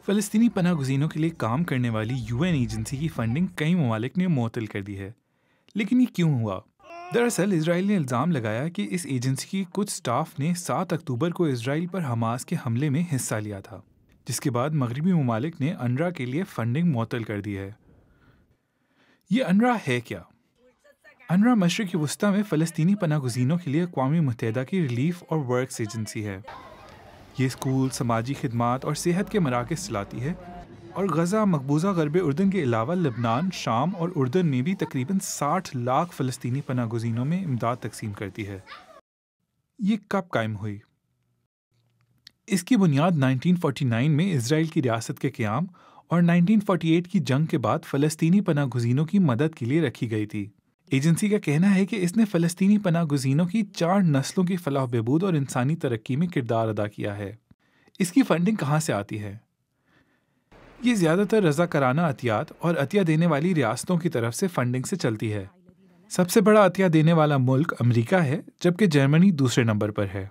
فلسطینی پناہ گزینوں کے لیے کام کرنے والی یو این ایجنسی کی فنڈنگ کئی ممالک نے معطل کر دی ہے، لیکن یہ کیوں ہوا؟ دراصل اسرائیل نے الزام لگایا کہ اس ایجنسی کی کچھ سٹاف نے 7 اکتوبر کو اسرائیل پر حماس کے حملے میں حصہ لیا تھا، جس کے بعد مغربی ممالک نے انرا کے لیے فنڈنگ معطل کر دی ہے۔ یہ انرا ہے کیا؟ انرا مشرق وسطیٰ میں فلسطینی پناہ گزینوں کے لیے اقوام متحدہ کی ریلیف اور ورکس ایجنسی ہے۔ یہ اسکول، سماجی خدمات اور صحت کے مراکز چلاتی ہے اور غزہ، مقبوضہ غرب اردن کے علاوہ لبنان، شام اور اردن میں بھی تقریباً 60 لاکھ فلسطینی پناہ گزینوں میں امداد تقسیم کرتی ہے۔ یہ کب قائم ہوئی؟ اس کی بنیاد 1949 میں اسرائیل کی ریاست کے قیام اور 1948 کی جنگ کے بعد فلسطینی پناہ گزینوں کی مدد کے لیے رکھی گئی تھی۔ ایجنسی کا کہنا ہے کہ اس نے فلسطینی پناہ گزینوں کی 4 نسلوں کی فلاح و بہبود اور انسانی ترقی میں کردار ادا کیا ہے۔ اس کی فنڈنگ کہاں سے آتی ہے؟ یہ زیادہ تر رضاکارانہ عطیات اور عطیہ دینے والی ریاستوں کی طرف سے فنڈنگ سے چلتی ہے۔ سب سے بڑا عطیہ دینے والا ملک امریکہ ہے، جبکہ جرمنی دوسرے نمبر پر ہے۔